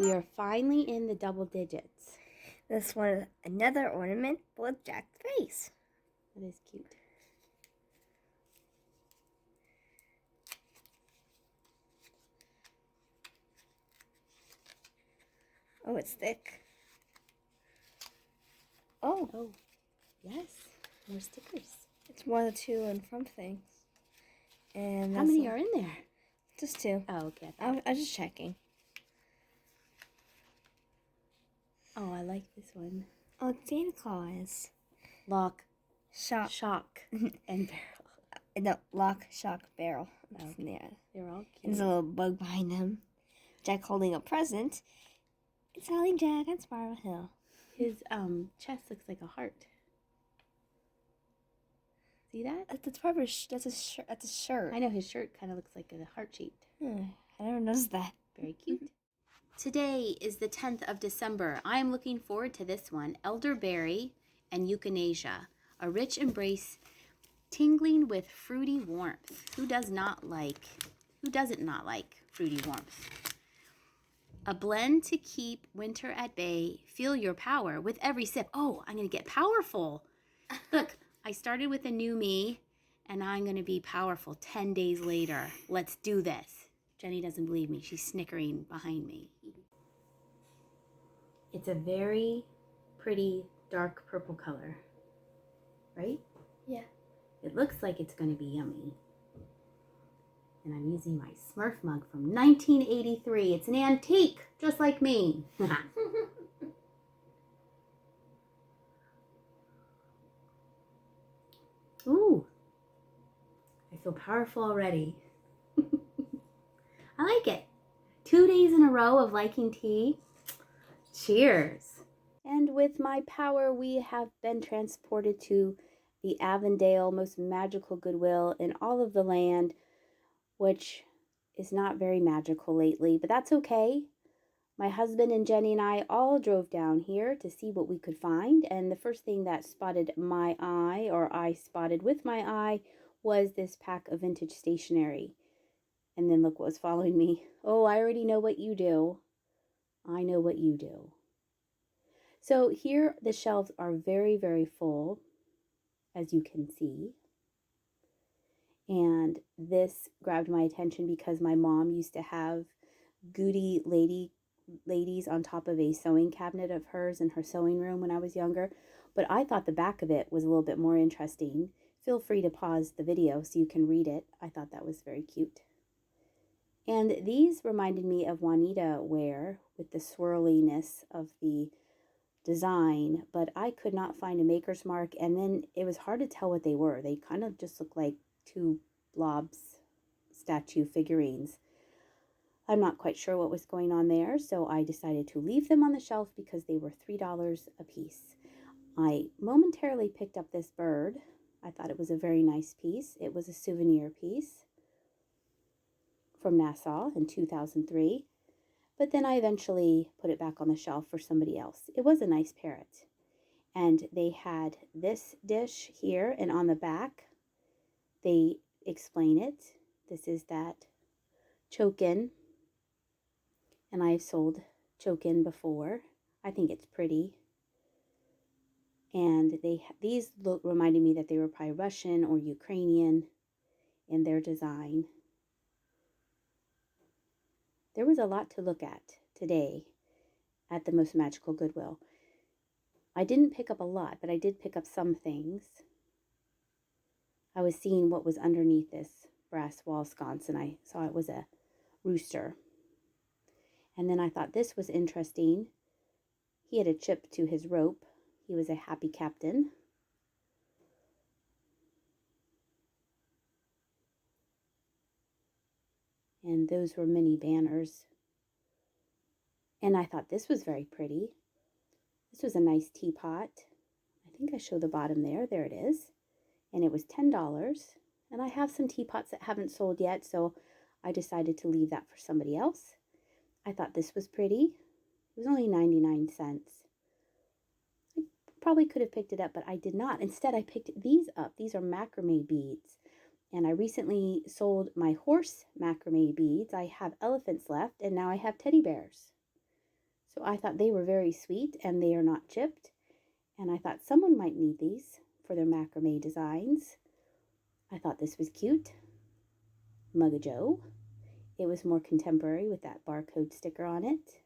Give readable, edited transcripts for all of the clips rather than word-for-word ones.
We are finally in the double digits. This one is another ornament with Jack's face. That is cute. Oh, it's thick. Oh, Yes. More stickers. it's one of the to and from things. And How many are in there? Just two. Oh, okay. I was just checking. Oh, I like this one. Oh, it's Santa Claus. Lock, Shock. and barrel. No, lock, shock, barrel. Oh, Yeah. they're all cute. There's a little bug behind them. Jack holding a present. It's Holly Jack on Spiral Hill. His chest looks like a heart. See that? That's probably that's a shirt. That's a shirt. I know his shirt kind of looks like a heart shape. I never noticed that. Very cute. Today is the 10th of December. I am looking forward to this one. Elderberry and euthanasia. A rich embrace tingling with fruity warmth. Who doesn't not like fruity warmth? A blend to keep winter at bay. Feel your power with every sip. Oh, I'm going to get powerful. Look, I started with a new me, and now I'm going to be powerful 10 days later. Let's do this. Jenny doesn't believe me. She's snickering behind me. It's a very pretty dark purple color, right? Yeah. It looks like it's going to be yummy. And I'm using my Smurf mug from 1983. It's an antique, just like me. Ooh, I feel powerful already. I like it. 2 days in a row of liking tea. Cheers. And with my power, we have been transported to the Avondale Most Magical Goodwill in all of the land, which is not very magical lately, but that's okay. My husband and Jenny and I all drove down here to see what we could find, and the first thing that spotted my eye, or I spotted with my eye, was this pack of vintage stationery. And then look what was following me. Oh, I already know what you do. I know what you do. So here the shelves are very, very full, as you can see. And this grabbed my attention because my mom used to have goody ladies on top of a sewing cabinet of hers in her sewing room when I was younger. But I thought the back of it was a little bit more interesting. Feel free to pause the video so you can read it. I thought that was very cute. And these reminded me of Juanita ware with the swirliness of the design, but I could not find a maker's mark, and then it was hard to tell what they were. They kind of just looked like two blobs statue figurines. I'm not quite sure what was going on there, so I decided to leave them on the shelf because they were $3 a piece. I momentarily picked up this bird. I thought it was a very nice piece. It was a souvenir piece from Nassau in 2003. But then I eventually put it back on the shelf for somebody else. It was a nice parrot. And they had this dish here, and on the back, they explain it. This is that chokin. And I've sold chokin before. I think it's pretty. And these reminded me that they were probably Russian or Ukrainian in their design. There was a lot to look at today at the Most Magical Goodwill. I didn't pick up a lot, but I did pick up some things. I was seeing what was underneath this brass wall sconce, and I saw it was a rooster. And then I thought this was interesting. He had a chip to his rope. He was a happy captain. And those were mini banners. And I thought this was very pretty. This was a nice teapot. I think I show the bottom there. There it is. And it was $10. And I have some teapots that haven't sold yet, so I decided to leave that for somebody else. I thought this was pretty. It was only 99 cents. I probably could have picked it up, but I did not. Instead, I picked these up. These are macrame beads. And I recently sold my horse macrame beads. I have elephants left, and now I have teddy bears. So I thought they were very sweet and they are not chipped. And I thought someone might need these for their macrame designs. I thought this was cute. Mug of Joe. It was more contemporary with that barcode sticker on it.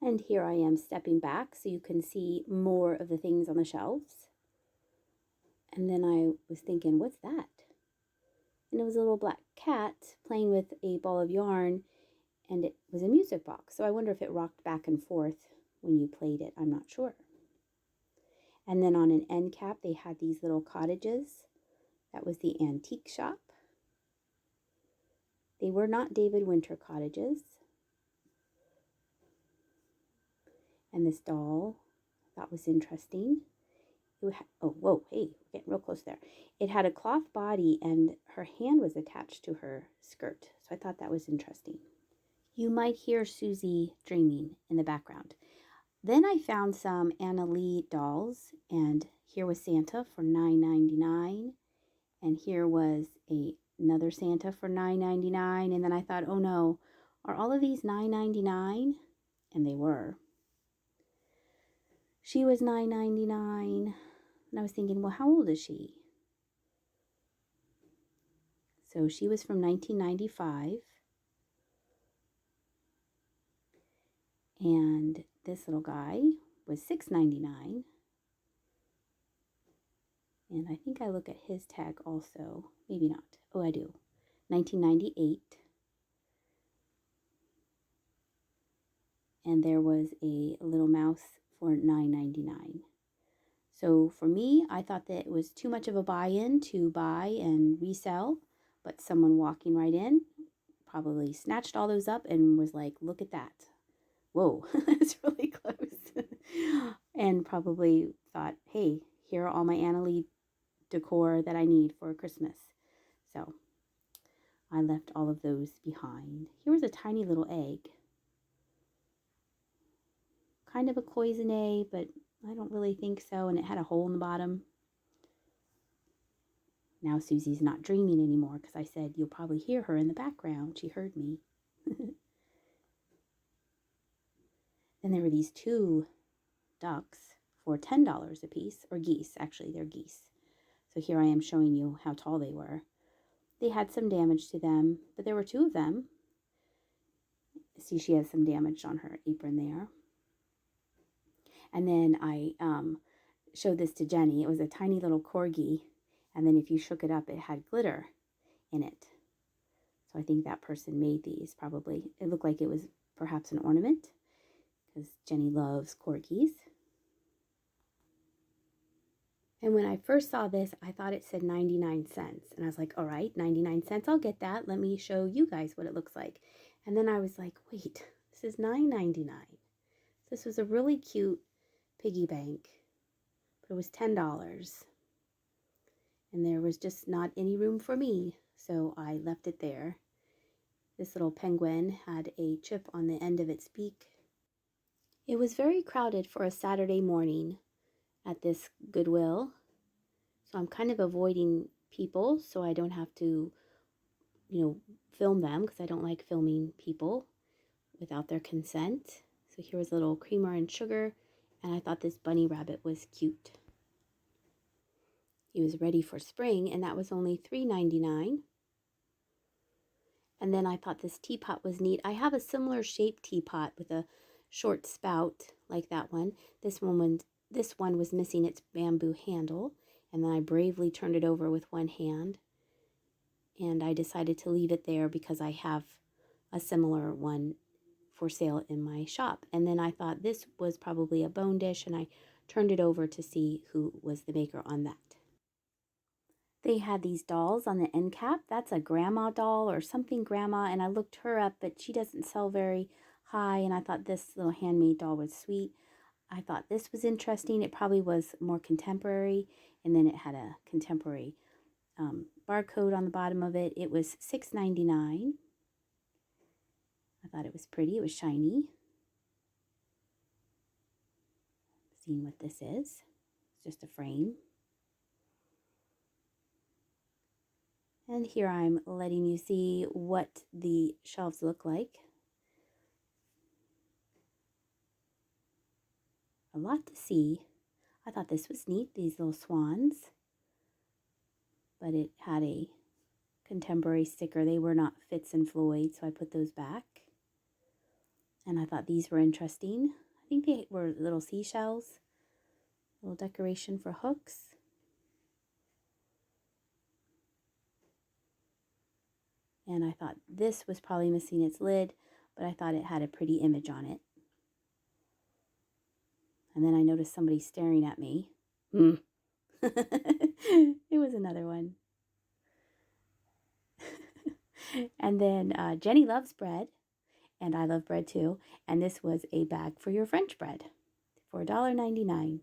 And here I am stepping back so you can see more of the things on the shelves. And then I was thinking, what's that? And it was a little black cat playing with a ball of yarn, and it was a music box. So I wonder if it rocked back and forth when you played it. I'm not sure. And then on an end cap, they had these little cottages. That was the antique shop. They were not David Winter cottages. And this doll, that was interesting. Oh, whoa, hey, we're getting real close there. It had a cloth body and her hand was attached to her skirt. So I thought that was interesting. You might hear Susie dreaming in the background. Then I found some Anna Lee dolls, and here was Santa for $9.99, and here was another Santa for $9.99, and then I thought, oh no, are all of these $9.99? And they were. She was $9.99, and I was thinking, well, how old is she? So she was from 1995, and this little guy was $6.99. And I think I look at his tag also. Maybe not. Oh, I do. 1998. And there was a little mouse for $9.99. So for me, I thought that it was too much of a buy-in to buy and resell. But someone walking right in probably snatched all those up and was like, look at that. Whoa, that's really close. And probably thought, hey, here are all my Anna Lee decor that I need for Christmas. So I left all of those behind. Here was a tiny little egg. Kind of a cloisonne, but I don't really think so. And it had a hole in the bottom. Now Susie's not dreaming anymore because I said you'll probably hear her in the background. She heard me. Then there were these two ducks for $10 a piece, or geese. Actually, they're geese. So here I am showing you how tall they were. They had some damage to them, but there were two of them. See, she has some damage on her apron there. And then I showed this to Jenny. It was a tiny little corgi, and then if you shook it up, it had glitter in it. So I think that person made these probably. It looked like it was perhaps an ornament, because Jenny loves corgis. And when I first saw this, I thought it said 99 cents. And I was like, all right, 99 cents, I'll get that. Let me show you guys what it looks like. And then I was like, wait, this is $9.99. This was a really cute piggy bank, but it was $10. And there was just not any room for me, so I left it there. This little penguin had a chip on the end of its beak. It was very crowded for a Saturday morning at this Goodwill. So I'm kind of avoiding people so I don't have to, film them, because I don't like filming people without their consent. So here was a little creamer and sugar, and I thought this bunny rabbit was cute. He was ready for spring, and that was only $3.99. And then I thought this teapot was neat. I have a similar shaped teapot with a short spout like that one. This one was missing its bamboo handle, and then I bravely turned it over with one hand. And I decided to leave it there because I have a similar one for sale in my shop. And then I thought this was probably a bone dish, and I turned it over to see who was the maker on that. They had these dolls on the end cap. That's a grandma doll or something grandma, and I looked her up, but she doesn't sell very high, and I thought this little handmade doll was sweet. I thought this was interesting. It probably was more contemporary, and then it had a contemporary barcode on the bottom of it. It was $6.99. I thought it was pretty. It was shiny. Seeing what this is. It's just a frame. And here I'm letting you see what the shelves look like. A lot to see. I thought this was neat, these little swans. But it had a contemporary sticker. They were not Fitz and Floyd, so I put those back. And I thought these were interesting. I think they were little seashells. Little decoration for hooks. And I thought this was probably missing its lid, but I thought it had a pretty image on it. And then I noticed somebody staring at me. It was another one. And then Jenny loves bread, and I love bread too. And this was a bag for your French bread for $1.99.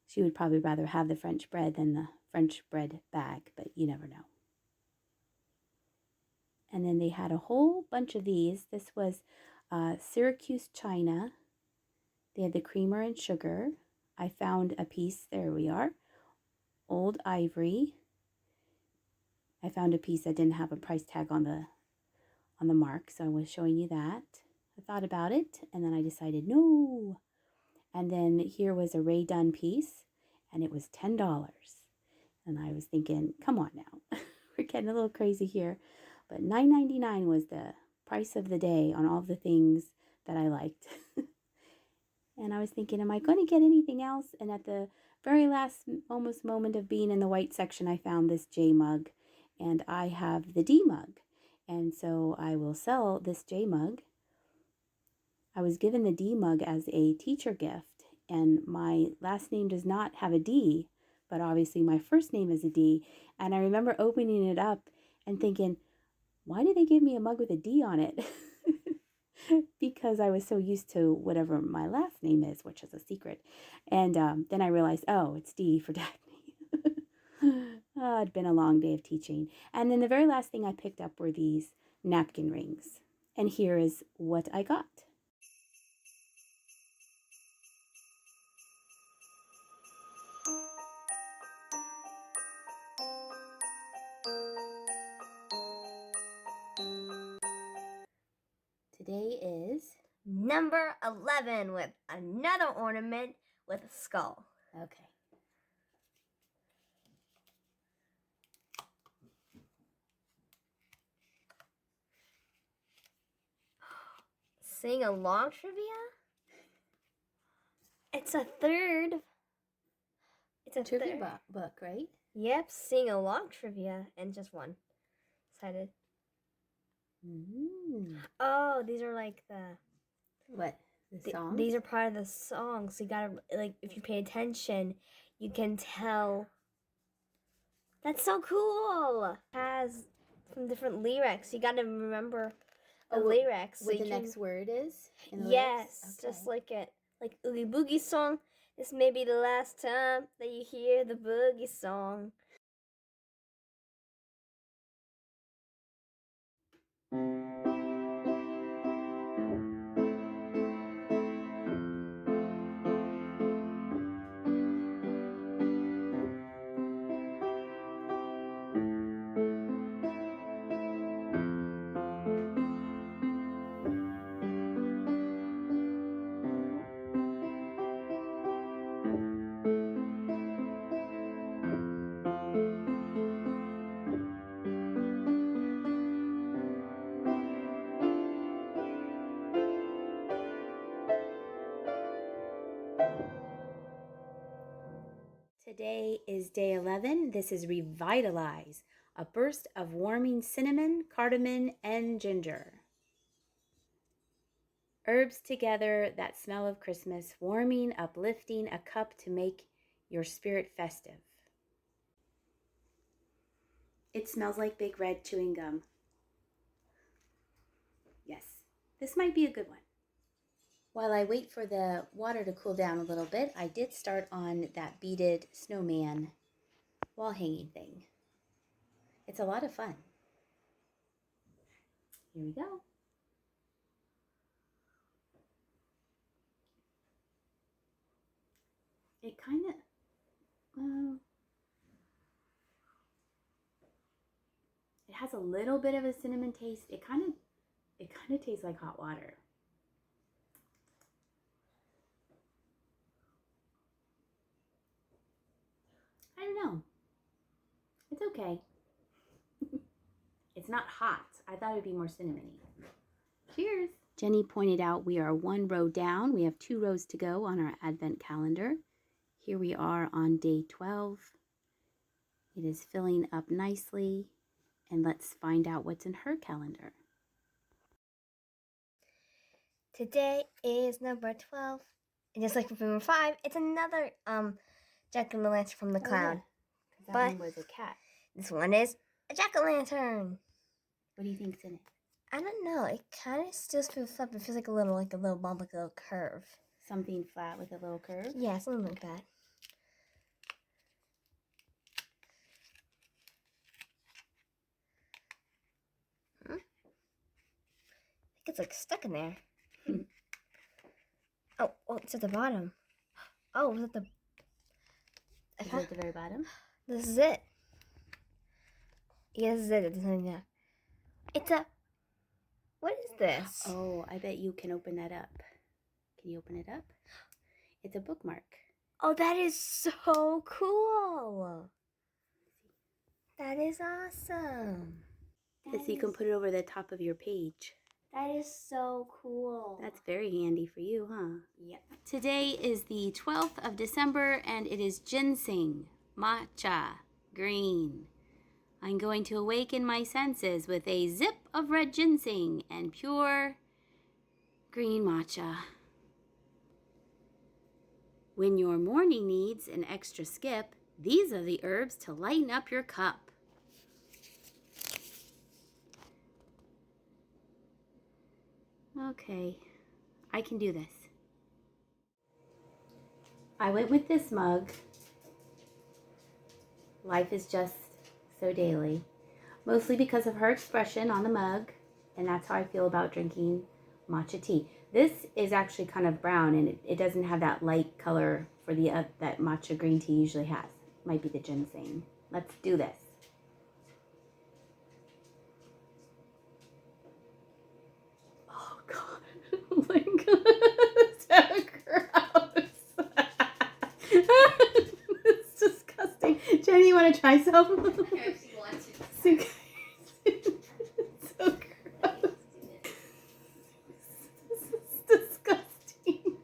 She would probably rather have the French bread than the French bread bag, but you never know. And then they had a whole bunch of these. This was Syracuse China. They had the creamer and sugar. I found a piece, there we are, old ivory. I found a piece that didn't have a price tag on the mark, so I was showing you that. I thought about it, and then I decided no. And then here was a Ray Dunn piece, and it was $10. And I was thinking, come on now, we're getting a little crazy here. But $9.99 was the price of the day on all the things that I liked. And I was thinking, am I going to get anything else? And at the very last almost moment of being in the white section, I found this J mug. And I have the D mug. And so I will sell this J mug. I was given the D mug as a teacher gift. And my last name does not have a D. But obviously my first name is a D. And I remember opening it up and thinking, why did they give me a mug with a D on it? Because I was so used to whatever my last name is, which is a secret. And then I realized, oh, it's D for Dagny. Oh, it'd been a long day of teaching. And then the very last thing I picked up were these napkin rings. And here is what I got. Today is number 11 with another ornament with a skull. okay. Sing along trivia? It's a third. It's a Trivia third book, right? Yep, sing along trivia and just one sided. Oh, these are like the What? The songs? These are part of the song, so you gotta, like, if you pay attention, you can tell. That's so cool. It has some different lyrics. You gotta remember the lyrics. What the next word is? Yes, okay. Just like it. Like Oogie Boogie song. This may be the last time that you hear the boogie song. Today is day 11. This is Revitalize, a burst of warming cinnamon, cardamom, and ginger. Herbs together, that smell of Christmas, warming, uplifting, a cup to make your spirit festive. It smells like Big Red chewing gum. Yes, this might be a good one. While I wait for the water to cool down a little bit, I did start on that beaded snowman wall hanging thing. It's a lot of fun. Here we go. It kind of, it has a little bit of a cinnamon taste. It kind of tastes like hot water. don't know. It's okay. It's not hot. I thought it would be more cinnamony. Cheers. Jenny pointed out we are 1 row down. We have 2 rows to go on our advent calendar. Here we are on day 12. It is filling up nicely. And let's find out what's in her calendar. Today is number 12. And just like for number 5, it's another jack-o'-lantern from the cloud. Yeah. That one was a cat. This one is a jack-o'-lantern. What do you think's in it? I don't know. It kind of still feels flat, but it feels like a little bump, like a little curve. Something flat with a little curve? Yeah, something like that. I think it's like stuck in there. Oh, it's at the bottom. Oh, was it the... Is it at the very bottom? This is it. Yes, this is it. It's something there. It's a... What is this? Oh, I bet you can open that up. Can you open it up? It's a bookmark. Oh, that is so cool. That is awesome. So you can put it over the top of your page. That is so cool. That's very handy for you, huh? Yep. Today is the 12th of December, and it is ginseng, matcha, green. I'm going to awaken my senses with a zip of red ginseng and pure green matcha. When your morning needs an extra skip, these are the herbs to lighten up your cup. Okay, I can do this. I went with this mug. Life is just so daily. Mostly because of her expression on the mug, and that's how I feel about drinking matcha tea. This is actually kind of brown, and it doesn't have that light color for the that matcha green tea usually has. Might be the ginseng. Let's do this. Oh God! Oh my God! So gross. It's disgusting. Jenny, you want to try some? If she wants to. So gross. This is disgusting.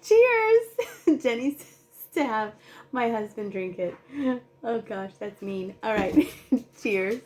Cheers! Jenny says to have my husband drink it. Oh gosh, that's mean. All right. Cheers.